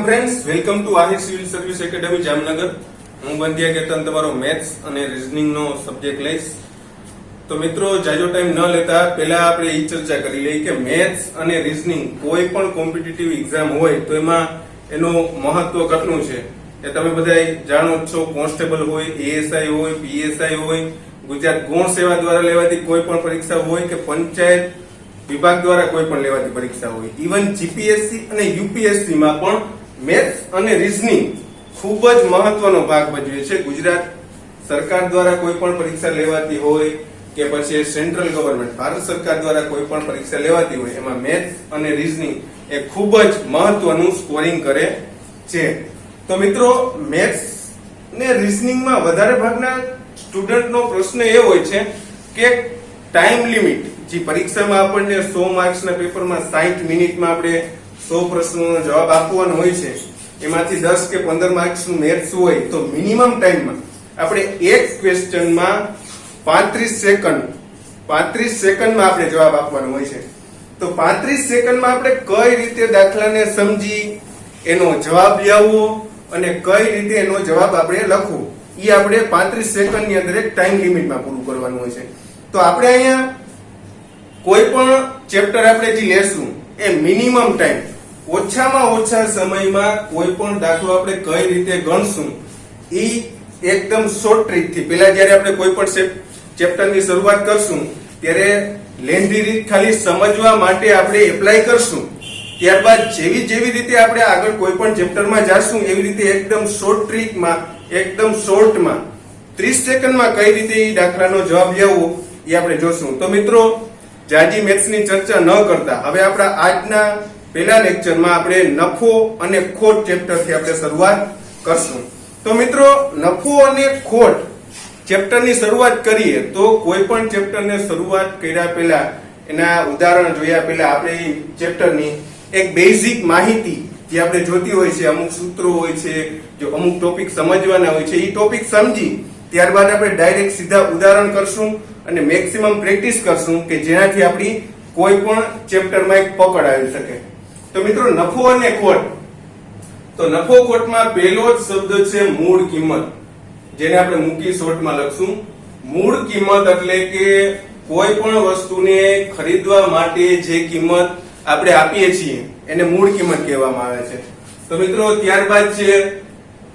Friends, welcome to Ahir civil service academy Jamnagar. હું બંધ્યા કેતન તમારો maths અને રીઝનિંગ નો સબ્જેક્ટ લઈશ. તો મિત્રો, જાજો ટાઈમ ન લેતા પહેલા આપણે એ ચર્ચા કરી લઈએ કે મેથ્સ અને રીઝનિંગ કોઈ પણ કોમ્પિટિટિવ એક્ઝામ હોય તો એમાં એનું મહત્વ કેટલું છે એ તમે બધા જાણો જ છો. કોન્સ્ટેબલ હોય, એએસઆઈ હોય, પીએસઆઈ હોય, ગુજરાત ગૌણ સેવા દ્વારા લેવાતી કોઈ પણ પરીક્ષા હોય કે પંચાયત વિભાગ દ્વારા કોઈ પણ લેવાતી પરીક્ષા હોય, ઇવન જીપીએસસી અને યુપીએસસી માં પણ મેથ્સ અને રીઝનિંગ ખૂબ જ મહત્વનો ભાગ ભજવે છે. ગુજરાત સરકાર દ્વારા કોઈ પણ પરીક્ષા લેવાતી હોય કે પછી સેન્ટ્રલ ગવર્મેન્ટ ભારત સરકાર દ્વારા કોઈ પણ પરીક્ષા લેવાતી હોય એમાં મેથ્સ અને રીઝનિંગ એ ખૂબ જ મહત્વનું સ્કોરિંગ કરે છે. તો મિત્રો, મેથ્સ ને રીઝનિંગમાં વધારે ભાગના સ્ટુડન્ટનો પ્રશ્ન એ હોય છે કે ટાઈમ લિમિટ, જે પરીક્ષામાં આપણને 100 માર્ક્સના પેપરમાં 60 મિનિટમાં આપણે 100 પ્રશ્નોનો જવાબ આપવાનો હોય છે, એમાંથી 10 કે 15 માર્ક્સનું મેથ્સ હોય તો મિનિમમ ટાઈમમાં આપણે એક ક્વેશ્ચનમાં 35 સેકન્ડમાં આપણે જવાબ આપવાનો હોય છે. તો 35 સેકન્ડમાં આપણે કઈ રીતે દાખલાને સમજી એનો જવાબ લાવવો અને કઈ રીતે એનો જવાબ આપણે લખવો, એ આપણે 35 સેકન્ડની અંદર એક ટાઈમ લિમિટમાં પૂરું કરવાનું હોય છે. તો આપણે અહીંયા કોઈ પણ ચેપ્ટર આપણે જે લેશું એ મિનિમમ ટાઈમ, ઓછામાં ઓછા સમયમાં કોઈ પણ દાખલો આપણે કઈ રીતે ગણશું એ એકદમ શોર્ટ ટ્રીકથી, પહેલા જ્યારે આપણે કોઈ પણ ચેપ્ટરની શરૂઆત કરશું ત્યારે લેન્ધી રીત ખાલી સમજવા માટે આપણે એપ્લાય કરશું. ત્યારબાદ જેવી રીતે આપણે આગળ કોઈ પણ ચેપ્ટરમાં જાશું એવી રીતે એકદમ શોર્ટ ટ્રીકમાં, એકદમ શોર્ટમાં 30 સેકન્ડમાં કઈ રીતે એ દાખલાનો જવાબ લેવો એ આપણે જોશું. તો મિત્રો, જાજી મેથ્સની ચર્ચા ન કરતા હવે આપણા આજના પહેલા લેક્ચરમાં આપણે નફો અને ખોટ ચેપ્ટરથી આપણે શરૂઆત કરશું. તો મિત્રો, નફો અને ખોટ ચેપ્ટરની શરૂઆત કરીએ તો કોઈ પણ ચેપ્ટરને શરૂઆત કર્યા પહેલા, એના ઉદાહરણ જોયા પહેલા આપણે એ ચેપ્ટરની એક બેઝિક માહિતી જે આપણે જોતી હોય છે, અમુક સૂત્રો હોય છે, જો અમુક ટોપિક સમજવાના હોય છે, એ ટોપિક સમજી ત્યારબાદ આપણે ડાયરેક્ટ સીધા ઉદાહરણ કરશું અને મેક્સિમમ પ્રેક્ટિસ કરશું કે જેનાથી આપણી કોઈ પણ ચેપ્ટરમાં એક પકડ આવી શકે. તો મિત્રો, નફો અને ખોટ. તો નફો ખોટમાં પહેલો જ શબ્દ છે મૂળ કિંમત, જેને આપણે મૂકી શોર્ટમાં લખશું. મૂળ કિંમત એટલે કે કોઈ પણ વસ્તુને ખરીદવા માટે જે કિંમત આપણે આપીએ છીએ એને મૂળ કિંમત કહેવામાં આવે છે. તો મિત્રો, ત્યારબાદ છે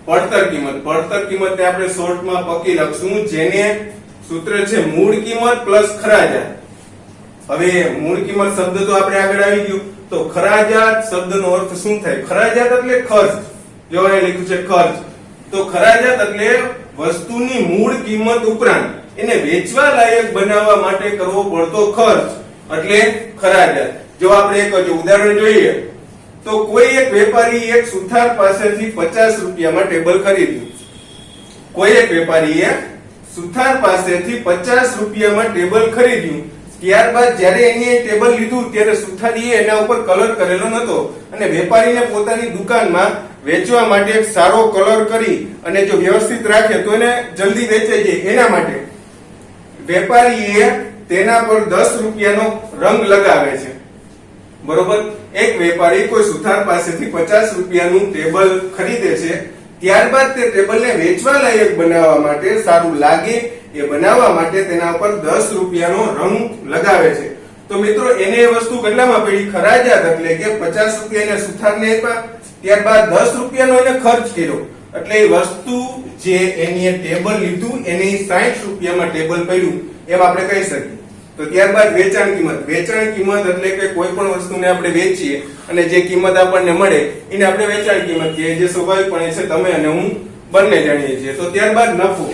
પડતર કિંમત. પડતર કિંમતને આપણે શોર્ટમાં પકી લખશું, જેને સૂત્ર છે મૂળ કિંમત પ્લસ ખરાજાત. હવે મૂળ કિંમત શબ્દ તો આપણે આગળ આવી ગયું, તો ખરાજાત શબ્દનો અર્થ શું થાય? ખરાજાત એટલે ખર્ચ. જો અહીં લખ્યું છે ખર્ચ, તો ખરાજાત એટલે વસ્તુની મૂળ કિંમત ઉપરાંત એને વેચવા લાયક બનાવવા માટે કરવો પડતો ખર્ચ એટલે ખરાજાત. જો આપણે એક ઉદાહરણ જોઈએ તો કોઈ એક વેપારી એક સુથાર પાસેથી 50 રૂપિયામાં ટેબલ ખરીદ્યું. કોઈ એક વેપારીએ સુથાર પાસેથી 50 રૂપિયામાં ટેબલ ખરીદ્યું. ત્યારબાદ જ્યારે એને ટેબલ લીધું ત્યારે સુથારીએ એના ઉપર કલર કરેલો નતો અને વેપારીને પોતાની દુકાનમાં વેચવા માટે એક સારો કલર કરી અને જો વ્યવસ્થિત રાખે તો એને જલ્દી વેચાઈ જાય, એના માટે વેપારીએ તેના પર 10 રૂપિયાનો રંગ લગાવે છે. બરોબર? એક વેપારી કોઈ સુથાર પાસેથી 50 રૂપિયાનું ટેબલ ખરીદે છે. ત્યારબાદ તે ટેબલને વેચવા લાયક બનાવવા માટે, સારું લાગે એ બનાવવા માટે તેના ઉપર 10 રૂપિયાનો રંગ લગાવે છે. તો મિત્રો, એને એ વસ્તુ કેટલામાં પડી? ખરાજાત. એટલે કે 50 રૂપિયા એને સુથારને આપ્યા, ત્યારબાદ 10 રૂપિયાનો એને ખર્ચ કર્યો, એટલે એ વસ્તુ જે એની ટેબલ લીધું એને 60 રૂપિયામાં ટેબલ પડ્યું એમ આપણે કહી શકીએ. તો ત્યારબાદ વેચાણ કિંમત. વેચાણ કિંમત એટલે કે કોઈ પણ વસ્તુને આપણે વેચીએ અને જે કિંમત આપણને મળે એને આપણે વેચાણ કિંમત કહીએ, જે સ્વાભાવિકપણે છે તમે અને હું બંને જાણીએ છીએ. તો ત્યારબાદ નફો.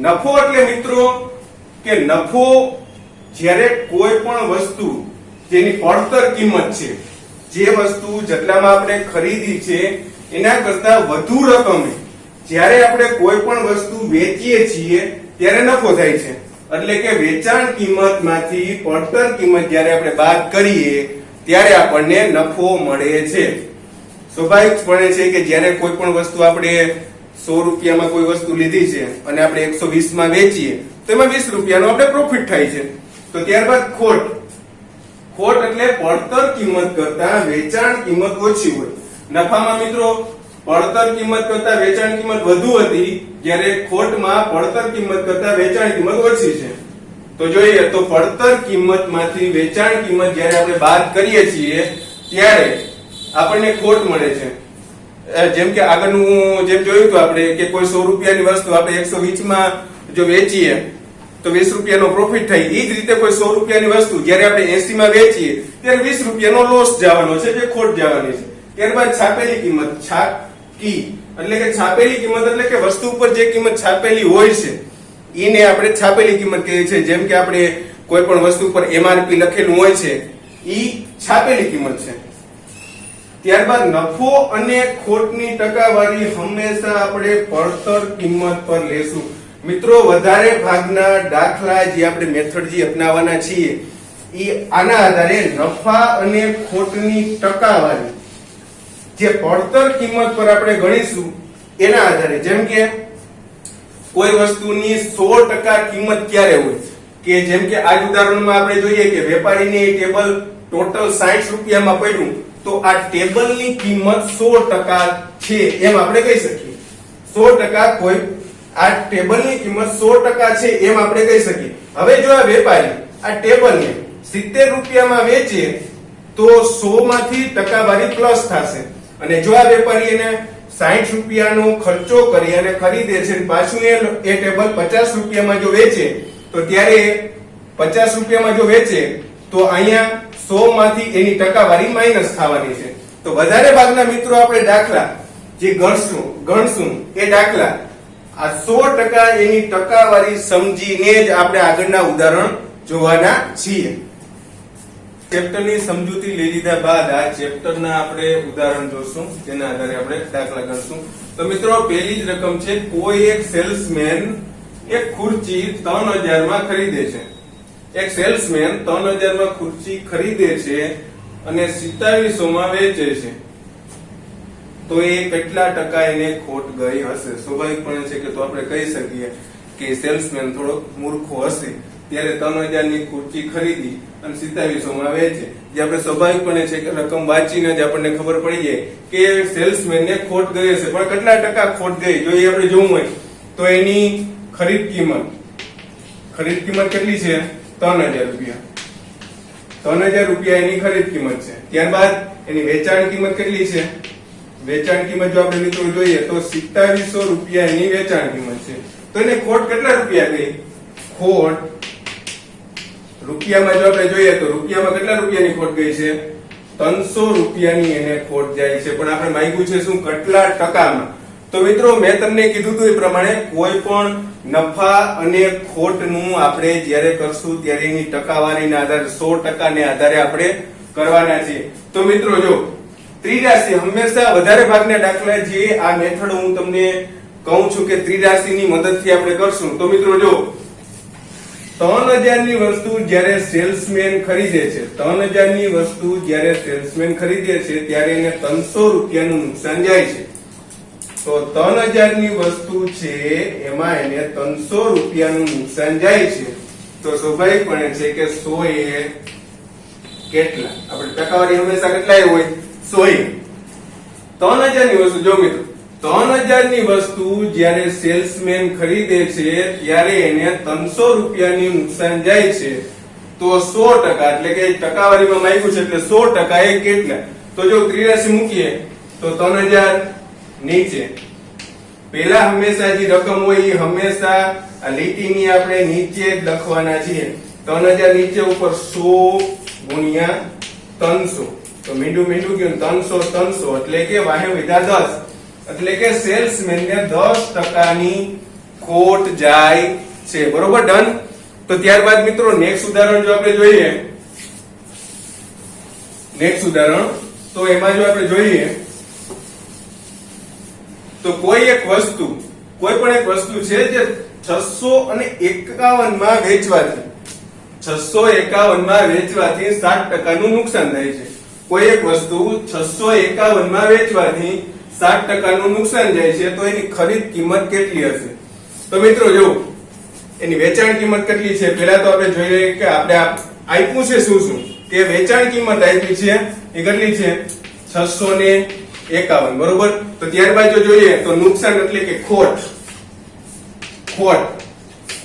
નફો એટલે મિત્રો કે નફો જ્યારે કોઈ પણ વસ્તુ જેની પડતર કિંમત છે, જે વસ્તુ જેટલામાં આપણે ખરીદી છે એના કરતા વધુ રકમે જ્યારે આપણે કોઈ પણ વસ્તુ વેચીએ છીએ ત્યારે નફો થાય છે. એટલે કે વેચાણ કિંમતમાંથી પડતર કિંમત જ્યારે આપણે બાદ કરીએ ત્યારે આપણને નફો મળે છે. સ્વાભાવિકપણે છે કે જ્યારે કોઈ પણ વસ્તુ આપણે 100 રૂપિયામાં કોઈ વસ્તુ લીધી છે અને આપણે 120 માં વેચીએ તો એમાં 20 રૂપિયાનો આપણે પ્રોફિટ થાય છે. તો ત્યારબાદ ખોટ. ખોટ એટલે પડતર કિંમત કરતા વેચાણ કિંમત ઓછી હોય. નફામાં મિત્રો પડતર કિંમત કરતા વેચાણ કિંમત વધુ હતી, જ્યારે ખોટમાં પડતર કિંમત કરતા વેચાણ કિંમત ઓછી છે. તો જોઈએ તો પડતર કિંમતમાંથી વેચાણ કિંમત જ્યારે આપણે બાદ કરીએ છીએ ત્યારે આપણને ખોટ મળે છે. જેમ કે આગળનું જેમ જોયું હતું આપણે કે કોઈ 100 રૂપિયાની વસ્તુ આપણે 120 માં જો વેચીએ તો 20 રૂપિયાનો પ્રોફિટ થાય. એ જ રીતે કોઈ 100 રૂપિયાની વસ્તુ જ્યારે આપણે 80 માં વેચીએ ત્યારે 20 રૂપિયાનો લોસ જવાનો છે, જે ખોટ જવાની છે. ત્યારબાદ છાપેલી કિંમત, છાપકી એટલે કે છાપેલી કિંમત એટલે કે વસ્તુ ઉપર જે કિંમત છાપેલી હોય છે એને આપણે છાપેલી કિંમત કહીએ છીએ. જેમ કે આપણે કોઈ પણ વસ્તુ પર MRP લખેલું હોય છે ઈ છાપેલી કિંમત છે. ત્યારબાદ નફો અને ખોટની ટકાવારી હંમેશા આપણે પડતર કિંમત પર લેશું. મિત્રો વધારે ભાગના દાખલા જે આપણે મેથડ જે અપનાવવાના છીએ ઈ આના આધારે નફા અને ખોટની ટકાવારી જે પડતર કિંમત પર આપણે ગણીશું એના આધારે. જેમ કે કોઈ વસ્તુની 100% કિંમત ક્યારે હોય કે જેમ કે આ ઉદાહરણમાં આપણે જોઈએ કે વેપારીને ટેબલ ટોટલ 60 રૂપિયામાં પડ્યું તો આ ટેબલની કિંમત 100% છે એમ આપણે કહી શકીએ. 100% કોઈ આ ટેબલની કિંમત 100% છે એમ આપણે કહી શકીએ. હવે જો આ વેપારી આ ટેબલને 70 રૂપિયામાં વેચે તો 100 માંથી ટકાવારી પ્લસ થશે, અને જો આ વેપારી એને 60 રૂપિયાનો ખર્ચો કરી અને ખરીદે છે પાછું એ ટેબલ 50 રૂપિયામાં જો વેચે તો ત્યારે 50 રૂપિયામાં જો વેચે તો અહીંયા 100 માંથી એની ટકાવારી માઈનસ થવાની છે. તો વધારે ભાગના મિત્રો આપણે દાખલા જે ગણશું એ દાખલા આ 100% એની ટકાવારી સમજીને જ આપણે આગળના ઉદાહરણ જોવાના છીએ. ચેપ્ટરની સમજૂતી લઈ લીધા બાદ આ ચેપ્ટરના આપણે ઉદાહરણ જોશું, તેના આધારે આપણે દાખલા ગણશું. તો મિત્રો પહેલી જ રકમ છે, કોઈ એક સેલ્સમેન એક ખુરચી 3000 માં ખરીદે છે. એક સેલ્સમેન 3000 માં ખુરચી ખરીદે છે અને 2700 માં વેચે છે. તો એ કેટલા ટકા એને ખોટ ગઈ હશે? સ્વાભાવિકપણે છે કે તો આપણે કહી શકીએ કે સેલ્સમેન થોડો મૂર્ખો હશે. ત્યારે 3000 ની ખુરચી ખરીદી અને 2700 માં વેચે. જે આપણે સ્વાભાવિકપણે છે કે રકમ વાંચીને જ આપણને ખબર પડી જાય કે સેલ્સમેન ને ખોટ ગઈ હશે. પણ કેટલા ટકા ખોટ ગઈ જો એ આપણે જોવું હોય તો એની ખરીદ કિંમત કેટલી છે? 3000 રૂપિયા. 3000 રૂપિયા એની ખરીદ કિંમત છે. ત્યારબાદ એની વેચાણ કિંમત કેટલી છે? વેચાણ કિંમત જો આપણે મિત્રો જોઈએ તો 2700 રૂપિયા એની વેચાણ કિંમત છે. તો એને ખોટ કેટલા રૂપિયા ગઈ? ખોટ રૂપિયામાં જો આપણે જોઈએ તો રૂપિયામાં કેટલા રૂપિયાની ખોટ ગઈ છે? 300 રૂપિયાની એને ખોટ જાય છે. પણ આપણે માંગ્યું છે શું? કેટલા ટકામાં? તો મિત્રો મેં તમને કીધું હતું એ પ્રમાણે કોઈ પણ નફા અને ખોટનું આપણે જ્યારે કરશું ત્યારે એની ટકાવારીના આધારે 100% ને આધારે આપણે કરવાના છીએ. તો મિત્રો જો ત્રિરાશી હંમેશા વધારે ભાગના દાખલા જે આ મેથડ હું તમને કહું છું કે ત્રિરાશીની મદદથી આપણે કરશું. તો મિત્રો જો 3000 ની વસ્તુ જ્યારે સેલ્સમેન ખરીદે છે, 3000 ની વસ્તુ જ્યારે સેલ્સમેન ખરીદે છે ત્યારે એને 300 રૂપિયાનું નુકસાન જાય છે. તો 3000 ની વસ્તુ છે એમાં એને 300 રૂપિયાનું નુકસાન જાય છે. તો સ્વાભાવિકપણે છે કે 100 એ કેટલા? આપણે ટકાવારી હંમેશા કેટલાય હોય? 100. 3000 ની વસ્તુ જો મિત્રો 3000 ની વસ્તુ જ્યારે સેલ્સમેન ખરીદે છે ત્યારે એને 300 રૂપિયાનું નુકસાન જાય છે. તો 100% એટલે કે ટકાવારીમાં માંગ્યું છે એટલે 100% એ કેટલા? તો જો ત્રિરાશી મૂકીએ તો 3000 નીચે પહેલા હંમેશા જે રકમ હોય એ હંમેશા આ લીટીની આપણે નીચે જ લખવાના છીએ. 3000 નીચે ઉપર 100 ગુણ્યા 300 તો મીંડું ગયું 300 એટલે કે વાહે વિધા 10 એટલે કે સેલ્સમેન ને 10% ની ખોટ જાય છે. બરોબર, ડન. તો ત્યારબાદ મિત્રો નેક્સ્ટ ઉદાહરણ જો આપણે જોઈએ, તો એમાં જો આપણે જોઈએ તો કોઈ પણ એક વસ્તુ છે જે 651 માં વેચવાથી 60% નું નુકસાન થાય છે. કોઈ એક વસ્તુ 651 માં વેચવાથી 60% નું નુકસાન જાય છે. તો એની ખરીદ કિંમત કેટલી હશે? તો મિત્રો જો એની વેચાણ કિંમત કેટલી છે? પહેલા તો આપણે જોઈએ કે આપણે આપ્યું છે શું કે વેચાણ કિંમત આપી છે એ કેટલી છે? 651 51 બરોબર. તો ત્યારબાદ જો જોઈએ તો નુકસાન એટલે કે ખોટ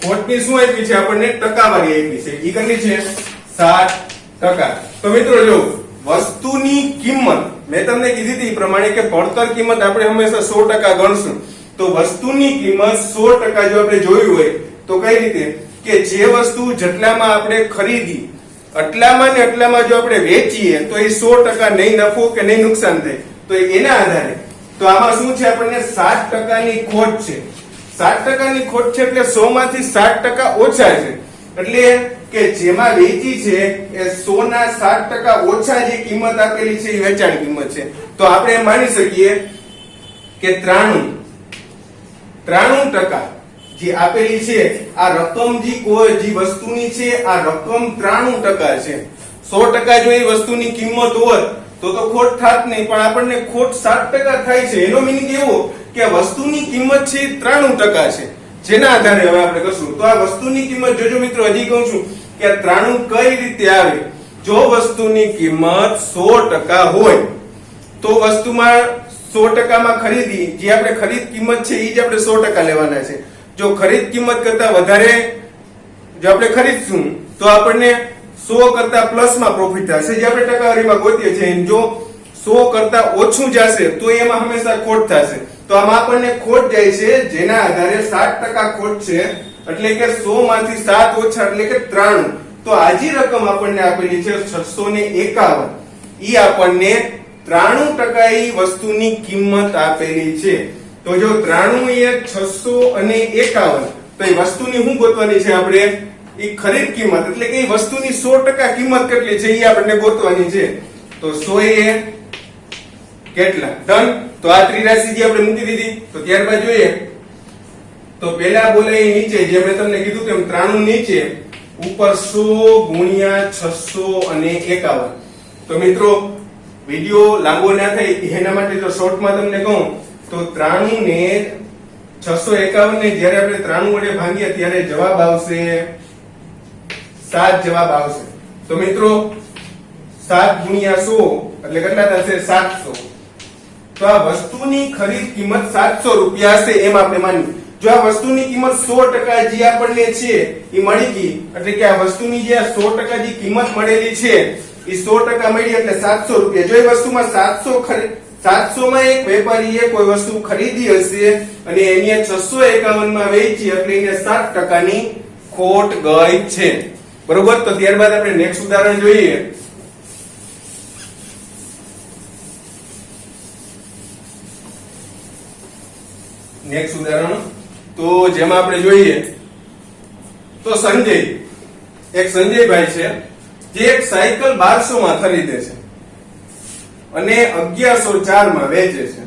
ખોટની શું આપી છે આપણને ટકાવારી આપી છે. ઈ કેટલી છે 60%. તો મિત્રો જો વસ્તુની કિંમત મેં તમને કીધી હતી એ પ્રમાણે કે પડતર કિંમત આપણે હંમેશા 100% ગણશું. તો વસ્તુની કિંમત 100% જો આપણે જોયું હોય તો કઈ રીતે કે જે વસ્તુ જેટલામાં આપણે ખરીદી એટલામાં ને એટલામાં જો આપણે વેચીએ તો એ 100% નહીં નફો કે નહીં નુકસાન થાય. તો એના આધારે તો આમાં શું છે આપણને 60% ની ખોટ છે. 60% ની ખોટ છે એટલે 100 માંથી 60% ઓછા છે. એટલે કે જેમાં વેચી છે એ 100 ના 60% ઓછા જે કિંમત આપેલી છે એ વેચાણ કિંમત છે. તો આપણે એમ માની શકીએ કે 93% જે આપેલી છે આ રકમ જે વસ્તુની છે આ રકમ 93% છે. 100% જો એ વસ્તુની કિંમત હોત તો ખોટ થાત નહીં, પણ આપણને ખોટ 60% થાય છે. એનો મીનિંગ એવો કે આ વસ્તુની કિંમત છે 93% છે. જેના આધારે હવે આપણે કરશું તો આ વસ્તુની કિંમત જોજો મિત્રો, હજી કહું છું કે 93 કઈ રીતે આવે. જો વસ્તુની કિંમત 100% હોય તો વસ્તુમાં 100% માં ખરીદી જે આપણે ખરીદ કિંમત છે એ જ આપણે 100% લેવાના છે. જો ખરીદ કિંમત કરતા વધારે જો આપણે ખરીદશું તો આપણને 100 કરતા પ્લસમાં પ્રોફિટ થશે જે આપણે ટકાવારીમાં ગોતીએ છીએ. જો 100 કરતા ઓછું જશે તો એમાં હંમેશા ખોટ થશે. તો આમાં આપણને ખોટ જાય છે જેના આધારે 60% ખોટ છે. એટલે કે 100 માંથી 7 ઓછા એટલે કે 93. તો આજી રકમ આપણને આપેલી છે 651. ઈ આપણને 93% ઈ વસ્તુની કિંમત આપેલી છે. તો જો 93 એ 651 તો એ વસ્તુની શું ગોતવાની છે આપણે ઈ ખરીદ કિંમત એટલે કે ઈ વસ્તુની 100% કિંમત કેટલી છે ઈ આપણને ગોતવાની છે. તો 100 એ કેટલા ડન. તો આ ત્રિરાશિ જે આપણે મૂકી દીધી. તો ત્યારબાદ જોઈએ તો પહેલા બોલે નીચે જે મેં તમને કીધું તેમ 93 નીચે ઉપર 100 ગુણ્યા 651. તો મિત્રો વિડિયો લાંબો ના થાય એના માટે જો શોર્ટમાં તમને કહું તો 93 ને 651 ને જ્યારે આપણે 93 વડે ભાંગીએ ત્યારે જવાબ આવશે 7 જવાબ આવશે. તો મિત્રો 7 ગુણ્યા 100 એટલે કેટલા થશે 700. તો આ વસ્તુની ખરીદ કિંમત 700 રૂપિયા હશે એમ આપણે માની. જો આ વસ્તુની કિંમત 100% જે આપણને છે એ મળી ગઈ એટલે કે આ વસ્તુની જે 100% જે કિંમત મળેલી છે એ 100% મળી એટલે 700 રૂપિયા. જો એ વસ્તુમાં 700 માં એક વેપારીએ કોઈ વસ્તુ ખરીદી હશે અને એને 651 માં વેચી એટલે એને 7% ની ખોટ ગઈ છે. બરોબર. તો ત્યારબાદ આપણે નેક્સ્ટ ઉદાહરણ જોઈએ. નેક્સ્ટ ઉદાહરણ તો જેમાં આપણે જોઈએ તો સંજયભાઈ છે જે એક સાયકલ 1200 માં ખરીદે છે અને 1104 માં વેચે છે.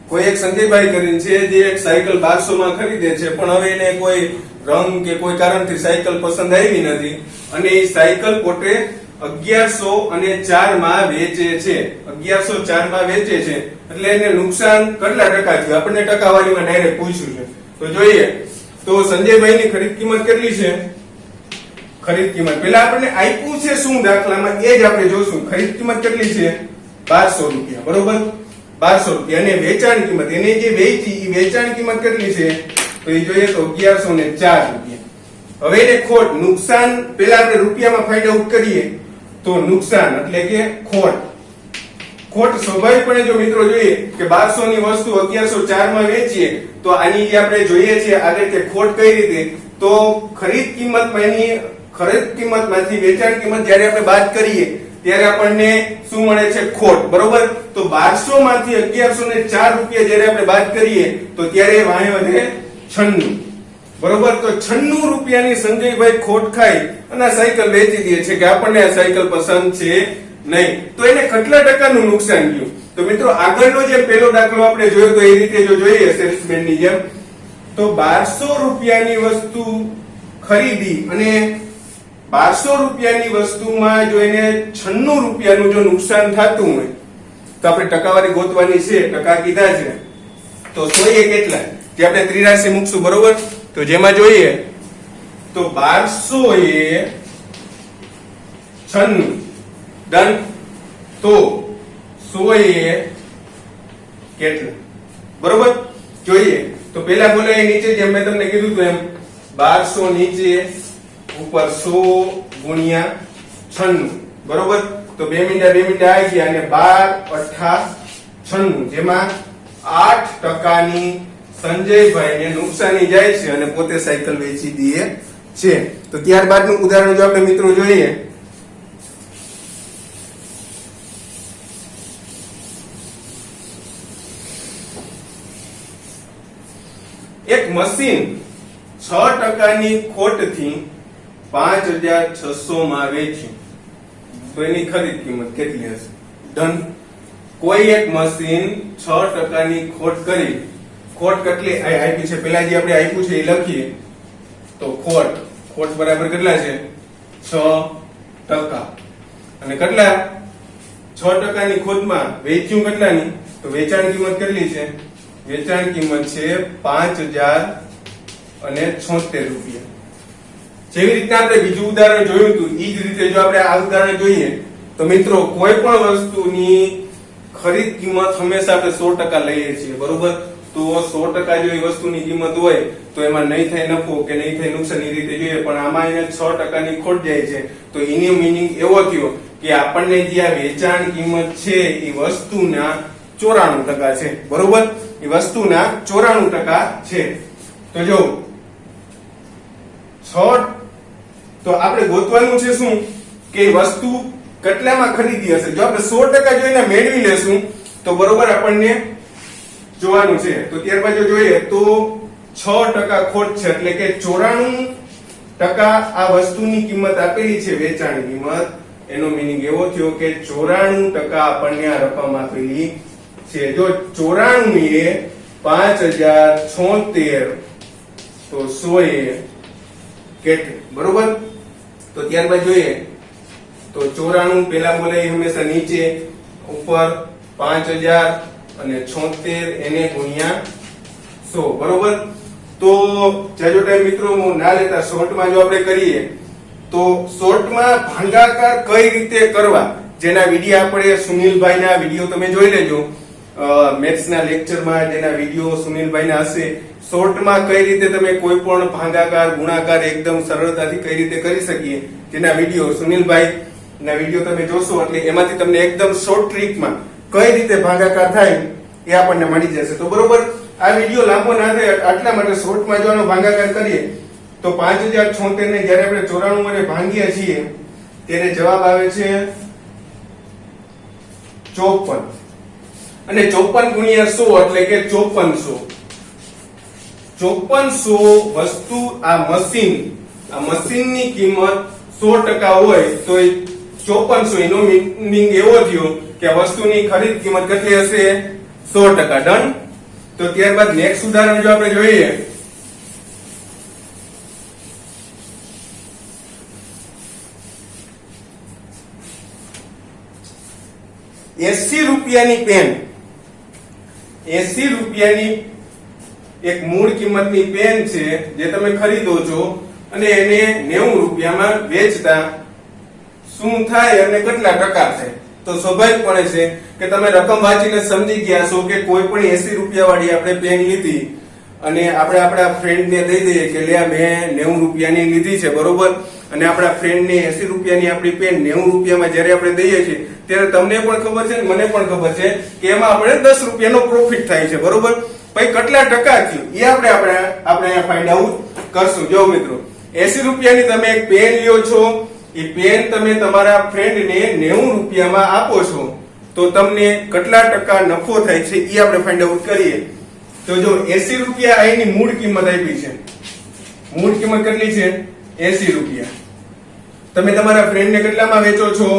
કોઈ એક સંજયભાઈ કરીને છે જે એક સાયકલ 1200 માં ખરીદે છે પણ હવે એને કોઈ રંગ કે કોઈ કારણથી સાયકલ પસંદ આવી નથી અને એ સાયકલ પોતે 1104 માં વેચે છે. 1104 માં વેચે છે એટલે એને નુકસાન કેટલા ટકા થયું આપણને ટકાવારીમાં ડાયરેક્ટ પૂછ્યું છે. તો જોઈએ તો સંજયભાઈ ની ખરીદ કિંમત કેટલી છે. ખરીદ કિંમત પેલા આપણને આપ્યું છે શું દાખલામાં એ જ આપણે જોશું. ખરીદ કિંમત કેટલી છે 1200 રૂપિયા. બરોબર 1200 રૂપિયા. અને વેચાણ કિંમત એને જે વેચી એ વેચાણ કિંમત કેટલી છે તો એ જોઈએ તો 1104 રૂપિયા. હવે એને ખોટ નુકસાન પેલા આપણે રૂપિયામાં ફાઇન્ડ આઉટ કરીએ તો નુકસાન એટલે કે ખોટ સ્વાભાવિકપણે જો મિત્રો જોઈએ કે 1200 ની વસ્તુ 1104 માં વેચીએ તો આની જે આપણે જોઈએ છે આગળ કે ખોટ કઈ રીતે તો ખરીદ કિંમતમાંથી વેચાણ કિંમત જ્યારે આપણે બાદ કરીએ ત્યારે આપણને શું મળે છે ખોટ. બરોબર. તો 1200 માંથી 1104 રૂપિયા જ્યારે આપણે બાદ કરીએ તો ત્યારે વાંહે વધે 96. બરોબર. તો 96 રૂપિયાની સંજયભાઈ ખોટ ખાઈ અને સાયકલ વેચી દે છે કે આપણને આ સાયકલ પસંદ છે નહીં. તો એને કેટલા ટકાનું નુકસાન થયું. તો મિત્રો આગળનો જે પહેલો દાખલો આપણે જોયો તો એ રીતે જો જોઈએ સેલ્સમેન ની જેમ તો 1200 રૂપિયાની વસ્તુ ખરીદી અને 1200 રૂપિયાની વસ્તુમાં જો એને 96 રૂપિયાનું જો નુકસાન થતું હોય તો આપણે ટકાવારી ગોતવાની છે. ટકા કીધા છે તો 100 એ કેટલા જે આપણે ત્રિરાશિ મૂકશું. બરોબર. તો જેમાં જોઈએ તો 1200 એ 96 ડન. તો 100 એ કેટલા. બરોબર, જોઈએ તો પેલા બોલે એ નીચે જેમ મેં તમને કીધું હતું એમ 1200 નીચે ઉપર 100 ગુણ્યા 96. બરોબર, તો 2 મિનિટ આવી ગયા અને 12 8 96 જેમાં 8% સંજયભાઈને નુકસાની જાય છે અને પોતે સાયકલ વેચી દે છે. તો ત્યારબાદનું ઉદાહરણ જો આપણે મિત્રો જોઈએ, એક મશીન 6%ની ખોટથી 5600 માં વેચ્યું તો એની ખરીદ કિંમત કેટલી હશે? ડન. કોઈ એક મશીન 6%ની ખોટ કરી, ખોટ કેટલી આપી છે પેલા જે આપણે આપ્યું છે એ લખીએ તો ખોટ બરાબર કેટલા છે? 6%. અને કેટલા 6%ની ખોટમાં વેચ્યું કેટલાની? તો વેચાણ કિંમત કેટલી છે? વેચાણ કિંમત છે 5076 રૂપિયા. જેવી રીતના આપણે બીજું ઉદાહરણ જોયું હતું એ જ રીતે જો આપણે આ ઉદાહરણ જોઈએ તો મિત્રો કોઈ પણ વસ્તુની ખરીદ કિંમત હંમેશા આપણે 100% લઈએ છીએ. બરોબર, તો 100% જો એ વસ્તુની કિંમત હોય તો એમાં નહીં થાય નફો કે નહીં થાય નુકસાન એ રીતે જોઈએ, પણ આમાં એને 6%ની ખોટ જાય છે તો એનો મીનિંગ એવો થયો કે આપણને જે આ વેચાણ કિંમત છે એ વસ્તુના 94% છે. બરોબર, એ વસ્તુના 94% છે. તો જો 6 તો આપણે ગોતવાનું છે શું કે વસ્તુ કેટલામાં ખરીદી હશે. જો આપણે 100% જોઈને મેળવી લેશું તો બરોબર આપણને જોવાનું છે. તો ત્યારબાદ જો જોઈએ તો 6% ખોટ છે એટલે કે 94% આ વસ્તુની કિંમત આપેલી છે વેચાણ કિંમત. એનો મીનિંગ એવો થયો કે 94% આપણને આ રકમ આપેલી છે. જો 94 એ 5076 તો 100 એ કેટલી? બરોબર, તો ત્યારબાદ જોઈએ તો 94 પેલા બોલે હંમેશા નીચે, ઉપર 5000 અને 76 એને ગુણ્યા 100. બરોબર, તો જાજો ટાઈમ મિત્રો ના લેતા શોર્ટમાં જો આપણે કરીએ તો શોર્ટમાં ભાગાકાર કઈ રીતે કરવા જેના વિડીયો આપણે સુનિલભાઈના વિડીયો તમે જોઈ લેજો. મેથ્સના લેક્ચરમાં જેના વિડીયો સુનિલભાઈના હશે, શોર્ટમાં કઈ રીતે તમે કોઈ પણ ભાગાકાર ગુણાકાર એકદમ સરળતાથી કઈ રીતે કરી શકીએ તેના વિડીયો સુનિલભાઈ ના વિડીયો તમે જોશો એટલે એમાંથી તમને એકદમ શોર્ટ ટ્રીકમાં કઈ રીતે ભાગાકાર થાય એ આપણને મળી જશે. તો બરોબર, આ વિડીયો લાંબો ના થાય આટલા માટે શોર્ટમાં જો આનો ભાગાકાર કરીએ તો 5076 ને જ્યારે આપણે 94 વડે ભાંગીએ છીએ ત્યારે જવાબ આવે છે 54 અને 54 ગુણ્યા 100 એટલે કે 5400. 5400 વસ્તુ આ મશીનની કિંમત 100% હોય તો એ 5400 એનો મીનિંગ એવો થયો કે આ વસ્તુની ખરીદ કિંમત કેટલી હશે? 100%. ડન. તો ત્યારબાદ નેક્સ્ટ ઉદાહરણ જો આપણે જોઈએ ₹80 પેન, 80 રૂપિયાની એક મૂળ કિંમતની પેન છે જે તમે ખરીદો છો અને એને 90 રૂપિયામાં વેચતા શું થાય અને કેટલા ટકા થાય? તો સ્વાભાવિકપણે છે કે તમે રકમ વાંચીને સમજી ગયા છો કે કોઈ પણ 80 રૂપિયા વાળી આપણે પેન લીધી અને આપણે આપણા ફ્રેન્ડને દઈ દઈએ કે લે મેં 90 રૂપિયાની લીધી છે. બરોબર, અને આપણા ફ્રેન્ડને 80 રૂપિયાની આપણી પેન 90 રૂપિયામાં જ્યારે આપણે દઈએ છીએ ત્યારે તમને પણ ખબર છે ને મને પણ ખબર છે કે એમાં આપણે 10 રૂપિયાનો પ્રોફિટ થાય છે. બરોબર, પછી કેટલા ટકા થયું એ આપણે અહીંયા ફાઇન્ડ આઉટ કરશું. જો મિત્રો 80 રૂપિયાની તમે એક પેન લ્યો છો, એ પેન તમે તમારા ફ્રેન્ડને 90 રૂપિયામાં આપો છો તો તમને કેટલા ટકા નફો થાય છે એ આપણે ફાઇન્ડ આઉટ કરીએ. તો જો 80 રૂપિયા અહીંની મૂળ કિંમત આપી છે, મૂળ કિંમત કેટલી છે? 80 રૂપિયા. તમે તમારા ફ્રેન્ડને કેટલામાં વેચો છો?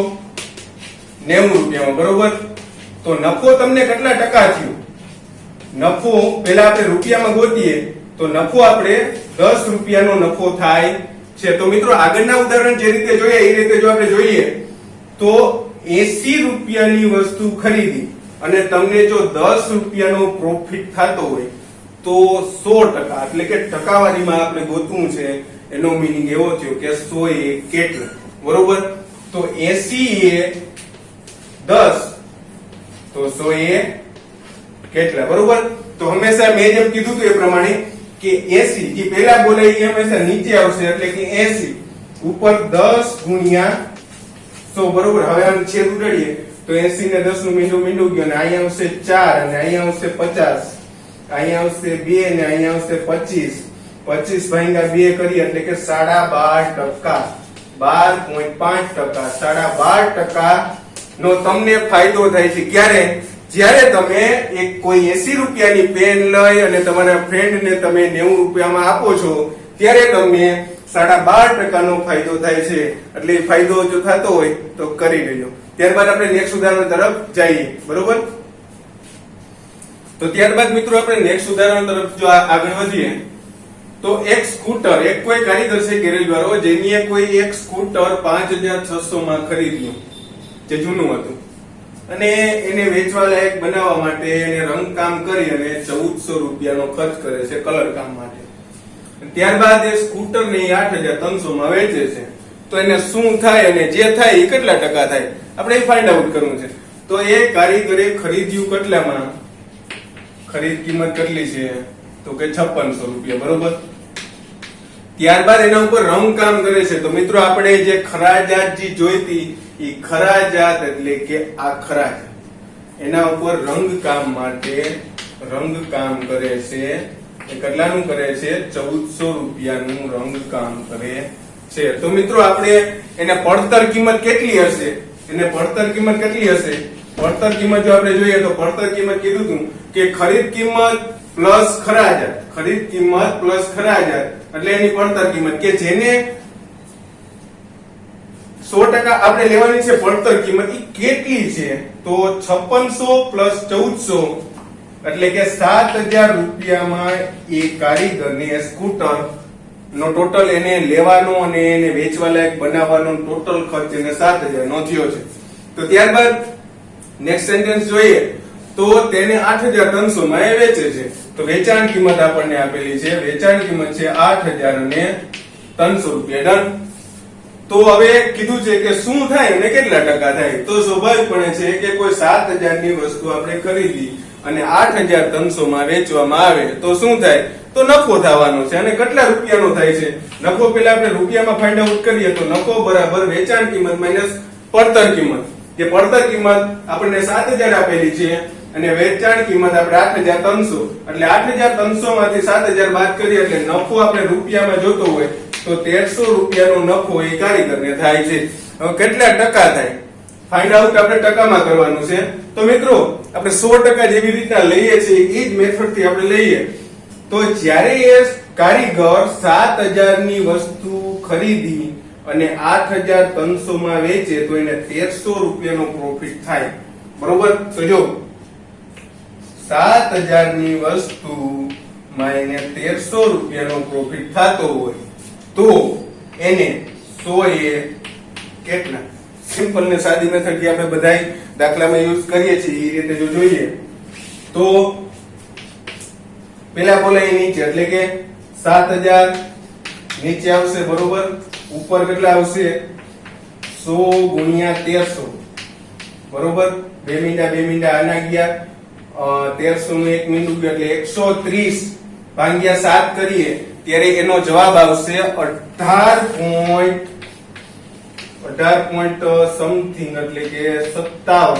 90 રૂપિયામાં. બરોબર, તો નફો તમને કેટલા ટકા થયો? નફો પહેલા આપણે રૂપિયામાં ગોતીએ તો નફો આપણે 10 રૂપિયાનો નફો થાય છે. તો મિત્રો આગળના ઉદાહરણ જે રીતે જોઈએ એ રીતે જો આપણે જોઈએ તો 80 રૂપિયાની વસ્તુ ખરીદી અને તમને જો 10 રૂપિયાનો પ્રોફિટ થતો હોય તો 100% એટલે કે ટકાવારીમાં આપણે ગોતવું છે. એનો મીનિંગ એવો થયો કે 100 એ કેટલા? બરોબર, તો 80 એ 10 તો 100 એ કેટલા, બરોબર? તો હંમેશા મેં જેમ કીધું હતું એ પ્રમાણે કે 80 જે પહેલા બોલે એ હંમેશા નીચે આવશે, એટલે કે 80 ઉપર 10 ગુણ્યા 100, બરોબર? હવે આમ છેદ ઉડાડીએ તો 80 ને 10 નું મીંડું ગયું, અને અહીંયા આવશે 4, અને અહીંયા આવશે 50, અહીંયા આવશે 2, અને અહીંયા આવશે 25. 25 ભાગ્યા 2 કરીએ એટલે કે 12.5%, 12.5%, 12.5% નો તમને ફાયદો થાય છે. ક્યારે? જ્યારે તમે એક કોઈ 80 રૂપિયાની પેન લઈ અને તમારા ફ્રેન્ડને તમે 90 રૂપિયામાં આપો છો, ત્યારે તમને 12.5% નો ફાયદો થાય છે. એટલે એ ફાયદો જો થતો હોય તો કરી લેજો. ત્યારબાદ આપણે નેક્સ્ટ ઉદાહરણ તરફ જઈએ, બરોબર? તો ત્યારબાદ મિત્રો આપણે નેક્સ્ટ ઉદાહરણ તરફ જો આગળ વધીએ તો એક સ્કૂટર, એક કોઈ કારીગર છે ગેરેજ વાળો, જેની કોઈ એક સ્કૂટર 5600 માં ખરીદ્યું, જે જૂનું હતું, અને એને વેચવા લાયક બનાવવા માટે એને રંગકામ કરી અને 1400 રૂપિયાનો ખર્ચ કરે છે કલર કામ માટે. ત્યારબાદ એ સ્કૂટર ને 8300 માં વેચે છે. તો એને શું થાય અને જે થાય એ કેટલા ટકા થાય આપણે ફાઇન્ડ આઉટ કરવું છે. તો એ કારીગરે ખરીદ્યું કેટલામાં? ખરીદ કિંમત કેટલી છે? તો કે 5600 રૂપિયા, બરોબર? ત્યારબાદ એના ઉપર રંગ કામ કરે છે. તો મિત્રો આપણે જે ખરાજાત જે જોઈતી એ ખરાજાત એટલે કે આ ખરાજ, એના ઉપર રંગ કામ માટે રંગ કામ કરે છે. એ કેટલાનું કરે છે? 1400 રૂપિયાનું રંગ કામ કરે છે. તો મિત્રો આપણે એને પડતર કિંમત કેટલી હશે? એને પડતર કિંમત કેટલી હશે? પડતર કિંમત જો આપણે જોઈએ તો પડતર કિંમત કીધું હતું કે ખરીદ કિંમત પ્લસ ખરાજાત, ખરીદ કિંમત પ્લસ ખરાજાત એટલે એની પડતર કિંમત, કે જેને 100% આપણે લેવાની છે પડતર કિંમત, એ કેટલી છે? તો 5600 પ્લસ 1400 એટલે કે 7000 રૂપિયામાં એ કારીગરને સ્કૂટર નો ટોટલ એને લેવાનો અને એને વેચવા લાયક બનાવવાનો ટોટલ ખર્ચ એને 7000 નો થયો છે. તો ત્યારબાદ નેક્સ્ટ સેન્ટેન્સ જોઈએ તો તેને 8300 માં એ વેચે છે. તો વેચાણ કિંમત આપણને આપેલી છે, વેચાણ કિંમત છે 8300 રૂપિયા. ડન. તો હવે કીધું છે કે શું થાય અને કેટલા ટકા થાય? તો સ્વાભાવિકપણે છે કે કોઈ 7000 ની વસ્તુ આપણે ખરીદી અને 8300 માં વેચવામાં આવે તો શું થાય? તો નફો થવાનો છે. અને કેટલા રૂપિયાનો થાય છે? નફો પેલા આપણે રૂપિયામાં ફાઇન્ડ આઉટ કરીએ તો નફો બરાબર વેચાણ કિંમત માઈનસ પડતર કિંમત. જે પડતર કિંમત આપણને 7000 આપેલી છે અને વેચાણ કિંમત આપણે 8300, એટલે 8300 માંથી 7000 બાદ કરીએ એટલે નફો આપણે રૂપિયામાં જોતો હોય તો 1300 રૂપિયાનો નફો એ કારીગરને થાય છે. હવે કેટલા ટકા થાય? ફાઇન્ડ આઉટ આપણે ટકામાં કરવાનું છે. તો મિત્રો આપણે 100% જેવી રીતના લઈએ છીએ એ જ મેથડ થી આપણે લઈએ તો જ્યારે એ કારીગર 7000 ની વસ્તુ ખરીદી અને 8300 માં વેચે તો એને 1300 રૂપિયાનો પ્રોફિટ થાય, બરોબર? તો જો 7000 ની વસ્તુ માં એને 1300 રૂપિયાનો પ્રોફિટ થતો હોય તો એને 100 એ કેટલા? સિમ્પલ ને સાદી મેથડ થી આપણે બધાય દાખલામાં યુઝ કરીએ છીએ એ રીતે જો જોઈએ તો પેલા બોલે નીચે એટલે કે 7000 નીચે આવશે, બરોબર? ઉપર કેટલા આવશે? 100 ગુણ્યા 1300, બરોબર? 2 મીંડા આના ગયા, 1300 નું 1 મીંડું ગયું એટલે 130 ભાગ્યા 7 કરીએ ત્યારે એનો જવાબ આવશે 18 સમથિંગ એટલે કે 57,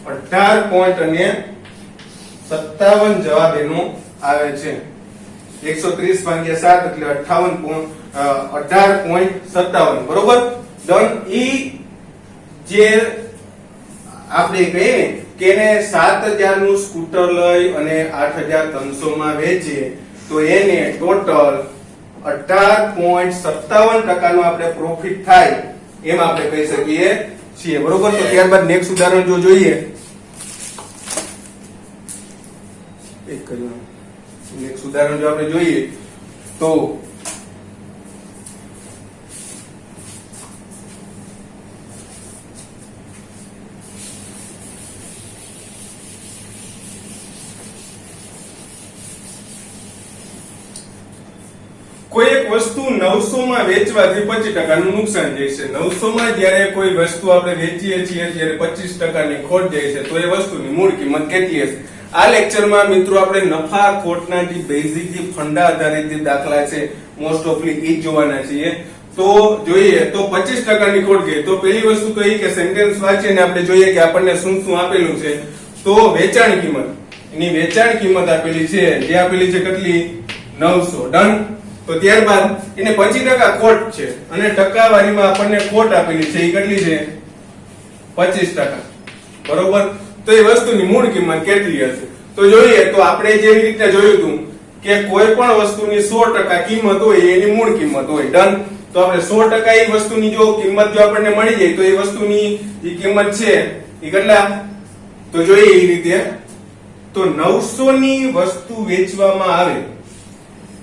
18.57 જવાબ એનો આવે છે. 130 ભાગ્યા 7 એટલે 18.57, બરોબર? ડન. ઈ જે આપણે કહીએ કે એને 7000 નું સ્કૂટર લઈ અને 8300 માં વેચે તો એને ટોટલ 18.57% નો આપણે પ્રોફિટ થાય એમ આપણે કહી શકીએ છીએ, બરોબર? તો ત્યારબાદ નેક્સ્ટ ઉદાહરણ જો જોઈએ નેક્સ્ટ ઉદાહરણ જો આપણે જોઈએ તો કોઈ એક વસ્તુ 900 માં વેચવાથી 25% નું નુકસાન જાય છે. 900 માં જ્યારે કોઈ વસ્તુ આપણે વેચીએ છીએ ત્યારે 25% ની ખોટ જાય છે તો એ વસ્તુની મૂળ કિંમત કેટલી હશે? આ લેક્ચરમાં મિત્રો આપણે નફા ખોટના જે બેઝિક જે ફંડા આધારિત જે દાખલા છે મોસ્ટ ઓફલી ઈ જ જોવાના છીએ. તો જોઈએ તો 25% ની ખોટ ગઈ તો પહેલી વસ્તુ તો એ કે સેન્ટેન્સ વાંચીને આપણે જોઈએ કે આપણને શું શું આપેલું છે. તો વેચાણ કિંમત, એની વેચાણ કિંમત આપેલી છે, જે આપેલી છે કેટલી 900. ડન. તો ત્યારબાદ એને 25% ખોટ છે અને ટકાવારીમાં આપણને ખોટ આપેલી છે એ કેટલી છે 25%. બરોબર. તો એ વસ્તુની મૂળ કિંમત કેટલી હશે? તો જોઈએ તો આપણે જેવી રીતે જોયું હતું કે કોઈ પણ વસ્તુની 100% કિંમત હોય એની મૂળ કિંમત હોય. ડન. તો આપણે 100% એ વસ્તુની જો કિંમત જો આપણને મળી જાય તો એ વસ્તુની જે કિંમત છે એ કેટલા? તો જોઈએ એ રીતે તો 900 ની વસ્તુ વેચવામાં આવે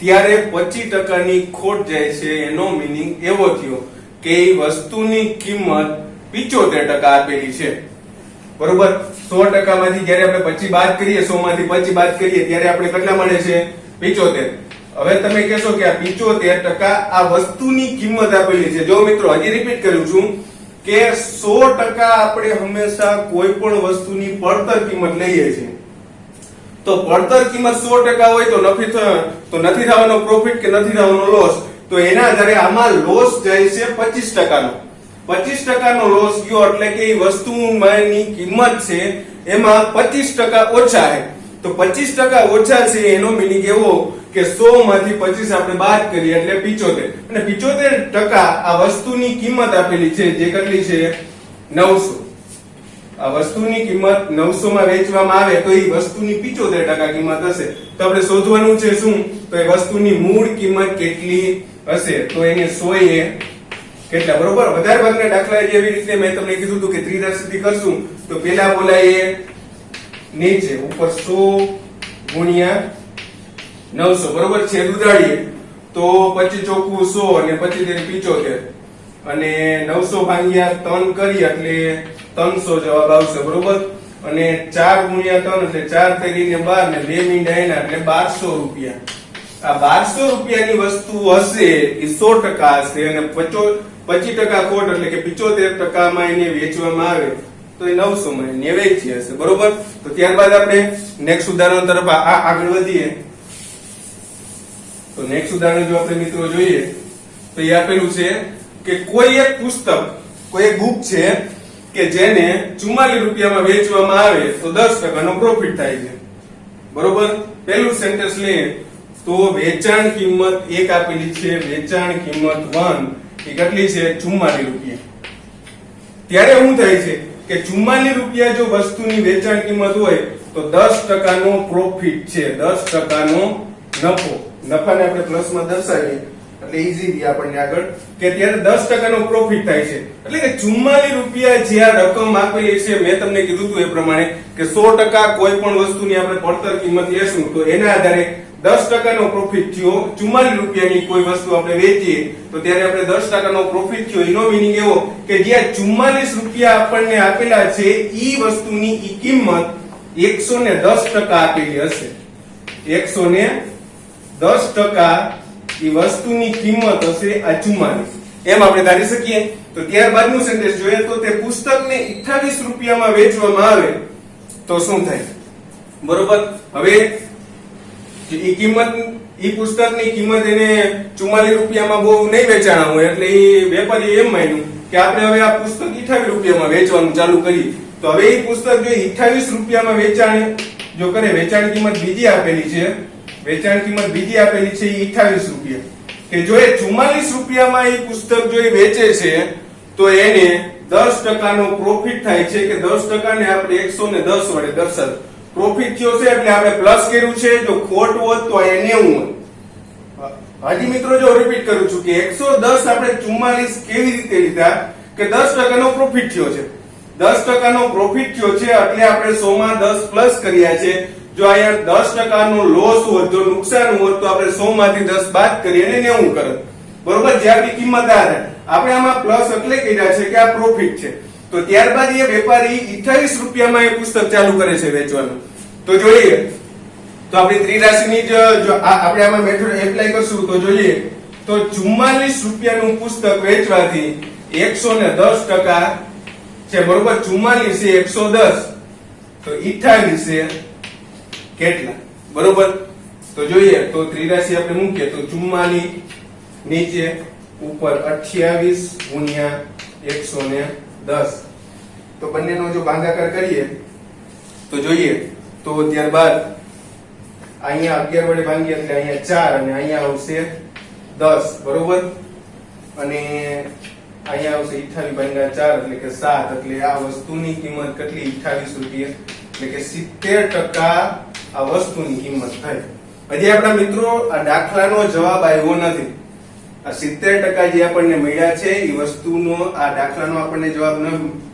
ત્યારે 25% ની ખોટ જાય છે. એનો મીનિંગ એવો થયો કે એ વસ્તુની કિંમત 75% આપેલી છે. બરોબર. 100% માંથી જ્યારે આપણે 25 બાદ કરીએ, 100 માંથી 25 બાદ કરીએ ત્યારે આપણે કેટલા મળે છે 75. હવે તમે કહેશો કે આ 75% આ વસ્તુની કિંમત આપેલી છે. જો મિત્રો હજી રિપીટ કરું છું કે 100% આપણે હંમેશા કોઈ પણ વસ્તુની પડતર કિંમત લઈએ છીએ. તો પડતર કિંમત 100% હોય તો નથી થવાનો પ્રોફિટ કે નથી થવાનો લોસ. તો એના આધારે આમાં લોસ જાય છે 25% નો. 25% નો લોસ ગયો એટલે કે એ વસ્તુની કિંમત છે એમાં 25% ઓછા છે. તો 25% ઓછા છે એનો મીનિંગ એવો કે 100 માંથી 25 આપણે બાદ કરીએ એટલે 75. અને 75% આ વસ્તુની કિંમત આપેલી છે જે કેટલી છે 900. આ વસ્તુની કિંમત 900 માં વેચવામાં આવે તો એ વસ્તુની 75% કિંમત હશે. તો આપણે શોધવાનું છે શું? તો એ વસ્તુની મૂળ કિંમત કેટલી હશે? તો એને 100 એ કેટલા? બરોબર. વધારે ભાગના દાખલા જેવી રીતે મેં તમને કીધું હતું કે ત્રિરાશીથી કરશું તો પેલા બોલાય નીચે ઉપર 100 ગુણ્યા 900. બરોબર. છેદ ઉડાડીએ તો 25 ચોકુ 100 અને 25 75 અને 900 ભાગ્યા 3 કરીએ એટલે 300 જવાબ આવશે. બરોબર. અને 4 ગુણ્યા 3 એટલે 4 કરીને 12 ને 2 મીંડા એના એટલે 1200 રૂપિયા. આ 1200 રૂપિયાની વસ્તુ હશે એ 100% હશે અને 25% ખોટ એટલે કે 75% માં એને વેચવામાં આવે તો એ 900 માં એને વેચી હશે. બરોબર. તો ત્યારબાદ આપણે નેક્સ્ટ ઉદાહરણ તરફ આગળ વધીએ. તો નેક્સ્ટ ઉદાહરણ જો આપણે મિત્રો જોઈએ તો એ આપેલું છે કે કોઈ એક પુસ્તક, કોઈ એક બુક છે કે જેને 44 રૂપિયામાં વેચવામાં આવે તો 10% નો પ્રોફિટ થાય છે. બરોબર. પહેલું સેન્ટેન્સ લઈએ તો વેચાણ કિંમત એક આપેલી છે, વેચાણ કિંમત 1 એ કેટલી છે 44 રૂપિયા. ત્યારે શું થાય છે કે 44 રૂપિયા જો વસ્તુની વેચાણ કિંમત હોય તો 10% નો પ્રોફિટ છે, 10% નો નફો. નફાને આપણે પ્લસમાં દર્શાવીએ એટલે ઈઝીલી આપણને આગળ કે ત્યારે 10% નો પ્રોફિટ થાય છે. એટલે કે 44 રૂપિયા જે આ રકમ આપેલી છે મેં તમને કીધું હતું એ પ્રમાણે કે 100% કોઈ પણ વસ્તુની આપણે પડતર કિંમત લેશું તો એના આધારે 10% નો પ્રોફિટ થયો. 44 રૂપિયાની કોઈ વસ્તુ આપણે વેચીએ તો ત્યારે આપણે 10% નો પ્રોફિટ થયો. એનો મીનિંગ એવો કે જે 44 રૂપિયા આપણને આપેલા છે ઈ વસ્તુની ઈ કિંમત 110% આપેલી હશે. 110% ઈ વસ્તુની કિંમત હશે આ 44. એમ આપણે ધારી શકીએ. તો ત્યારબાદનું સેન્ટેન્સ જોઈએ તો તે પુસ્તકને 28 રૂપિયામાં વેચવામાં આવે તો શું થાય? બરોબર. હવે ઈ કિંમત, ઈ પુસ્તકની કિંમત એને 44 રૂપિયામાં બહુ નહીં વેચાણા હોય એટલે ઈ વેપારી એમ માન્યું કે આપણે હવે આ પુસ્તક 28 રૂપિયામાં વેચવાનું ચાલુ કરીએ. તો હવે ઈ પુસ્તક જો 28 રૂપિયામાં વેચાણ જો કરે, વેચાણ કિંમત બીજી આપેલી છે, વેચાણ કિંમત બીજી આપેલી છે ઈ 28 રૂપિયા. કે જો એ 44 રૂપિયામાં ઈ પુસ્તક જો એ વેચે છે તો એને 10% નો પ્રોફિટ થાય છે કે 10% ને આપણે 110 વડે દર્શાવ. પ્રોફિટ થયો છે એટલે આપણે પ્લસ કર્યું છે, જો ખોટ હોત તો એ 90 હોત. હાજી મિત્રો જો રિપીટ કરું છું કે 110 આપણે 44 કેવી રીતે લીધા કે 10% નો પ્રોફિટ થયો છે. 10% નો પ્રોફિટ થયો છે એટલે આપણે 100 માં 10 પ્લસ કર્યા છે. જો અહીંયા 10% નો લોસ હોત, જો નુકસાન હોત તો આપણે 100 માંથી 10 બાદ કરી અને 90 કરત. બરોબર. જે આપણી કિંમત આ આપણે આમાં પ્લસ એટલે કર્યા છે કે આ પ્રોફિટ છે. તો ત્યારબાદ એ વેપારી 28 રૂપિયામાં એ પુસ્તક ચાલુ કરે છે વેચવાનું. તો જોઈએ તો આપણી ત્રિરાશીની જો આપણે આમાં મેથડ એપ્લાય કરશું તો જોઈએ તો 44 રૂપિયાનું પુસ્તક વેચવાથી 110% છે. બરોબર. 44 છે 110 તો 28 છે કેટલા? બરોબર. તો જોઈએ તો ત્રિરાશી આપણે મૂકીએ તો 44 નીચે ઉપર 28 ગુણ્યા 110. તો બંનેનો જો ભાગાકાર કરીએ તો જોઈએ તો ત્યારબાદ અહીંયા 11 વડે ભાંગીએ એટલે અહીંયા 4 અને અહીંયા આવશે 10. બરોબર. અને અહીંયા આવશે 28 ભાંગ્યા 4 એટલે કે 7. એટલે આ વસ્તુની કિંમત કેટલી? 28 રૂપિયા. એટલે કે 70% આ વસ્તુની કિંમત થઈ. હજી આપણા મિત્રો આ દાખલાનો જવાબ આવ્યો નથી. આ 70% જે આપણને મળ્યા છે એ વસ્તુનો આ દાખલાનો આપણને જવાબ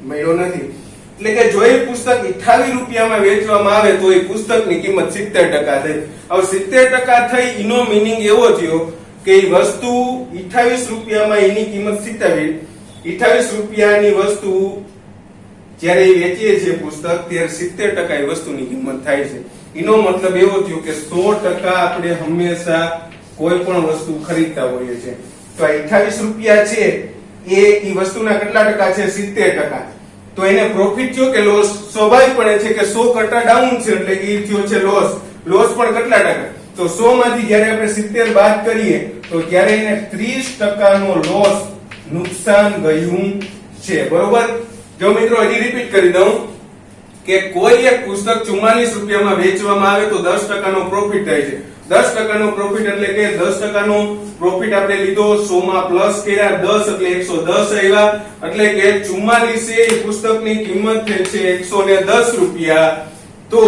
મળ્યો નથી. એટલે કે જો એ પુસ્તક 28 રૂપિયામાં વેચવામાં આવે તો એ પુસ્તકની કિંમત 70% થઈ. હવે 70% થઈ એનો મીનિંગ એવો થયો કે એ વસ્તુ 28 રૂપિયામાં એની કિંમત 28 રૂપિયાની વસ્તુ જ્યારે વેચીએ છીએ પુસ્તક ત્યારે 70% એ વસ્તુની કિંમત થાય છે. એનો મતલબ એવો થયો કે 100% આપણે હંમેશા કોઈ પણ વસ્તુ ખરીદતા હોઈએ છીએ. તો આ 28 રૂપિયા છે એ વસ્તુના કેટલા ટકા છે? 70%. તો એને પ્રોફિટ થયો કે લોસ? સ્વાભાવિકપણે છે કે 100% ડાઉન છે એટલે કે એ થયો છે લોસ. લોસ પણ કેટલા ટકા? તો 100 માંથી જ્યારે આપણે 70 બાદ કરીએ તો ત્યારે એને 30% નો લોસ, નુકસાન ગયું છે. બરોબર. જો મિત્રો હજી રિપીટ કરી દઉં કે કોઈ એક પુસ્તક 44 રૂપિયામાં વેચવામાં આવે તો 10% નો પ્રોફિટ થાય છે. 10% નો પ્રોફિટ એટલે કે 10% નો પ્રોફિટ આપણે લીધો, 100 માં પ્લસ કર્યા 10 એટલે 110 આવ્યા. એટલે કે 44 એ પુસ્તકની કિંમત થઈ છે 110 રૂપિયા. તો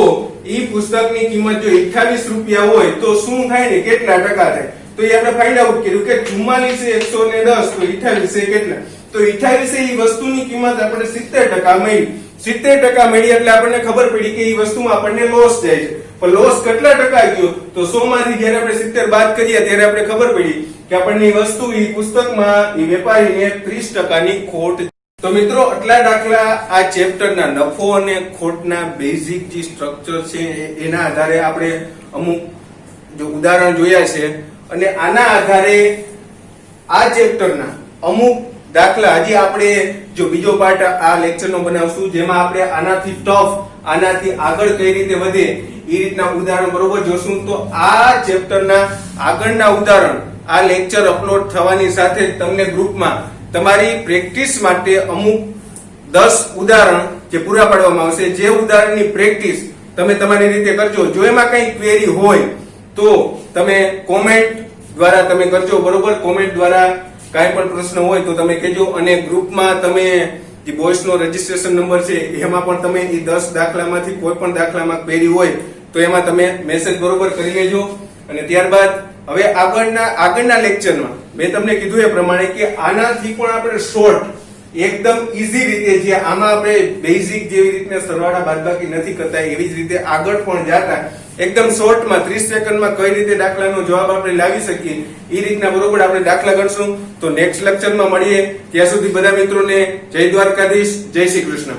ઈ પુસ્તકની કિંમત જો 28 રૂપિયા હોય તો શું થાય ને? કેટલા ટકા થાય? તો એ આપણે ફાઇન્ડ આઉટ કર્યું કે 44 એ 110 તો 28 એ કેટલા? તો 28 એ વસ્તુની કિંમત આપણે 70% મળી. 70% મળી એટલે આપણને ખબર પડી કે એ વસ્તુમાં આપણને લોસ જાય છે. પણ લોસ કેટલા ટકા ગયો? તો 100 માંથી જ્યારે આપણે 70 બાદ કરીએ ત્યારે આપણે ખબર પડી કે આપણને એ વસ્તુ એ પુસ્તકમાં એ વેપારીને 30% ની ખોટ. તો મિત્રો આટલા દાખલા આ ચેપ્ટરના નફો અને ખોટના બેઝિક જે સ્ટ્રક્ચર છે એના આધારે આપણે અમુક જો ઉદાહરણ જોયા છે અને આના આધારે આ ચેપ્ટરના અમુક દાખલા હજી આપણે જો બીજો પાર્ટ આ લેક્ચરનો બનાવશું જેમાં આપણે આનાથી ટફ, આનાથી આગળ કઈ રીતે વધે એ રીતના ઉદાહરણ બરોબર જોશું. તો આ ચેપ્ટરના આગળના ઉદાહરણ આ લેક્ચર અપલોડ થવાની સાથે તમને ગ્રુપમાં તમારી પ્રેક્ટિસ માટે અમુક 10 ઉદાહરણ જે પૂરા પાડવામાં આવશે. જે ઉદાહરણની પ્રેક્ટિસ તમે તમારી રીતે કરજો. જો એમાં કઈ ક્વેરી હોય તો તમે કોમેન્ટ દ્વારા તમે કરજો. બરોબર. કોમેન્ટ દ્વારા કાંઈ પણ પ્રશ્ન હોય તો તમે કહેજો. અને ગ્રુપમાં તમે જે બોયસનો રજીસ્ટ્રેશન નંબર છે એમાં પણ તમે એ 10 દાખલામાંથી કોઈ પણ દાખલામાં ક્વેરી હોય તો એમાં તમે મેસેજ બરોબર કરી લેજો. અને ત્યારબાદ હવે આગળના લેક્ચરમાં મેં તમને કીધું એ પ્રમાણે કે આનાથી પણ આપણે શોર્ટ એકદમ ઈઝી રીતે જે આમાં આપણે બેઝિક જેવી રીતના સરવાળા બાદબાકી નથી કરતા એવી જ રીતે આગળ પણ જાતા એકદમ શોર્ટમાં 30 સેકન્ડમાં કઈ રીતે દાખલાનો જવાબ આપણે લાવી શકીએ એ રીતના બરોબર આપણે દાખલા ગણશું. તો નેક્સ્ટ લેક્ચરમાં મળીએ. ત્યાં સુધી બધા મિત્રોને જય દ્વારકાધીશ, જય શ્રી કૃષ્ણ.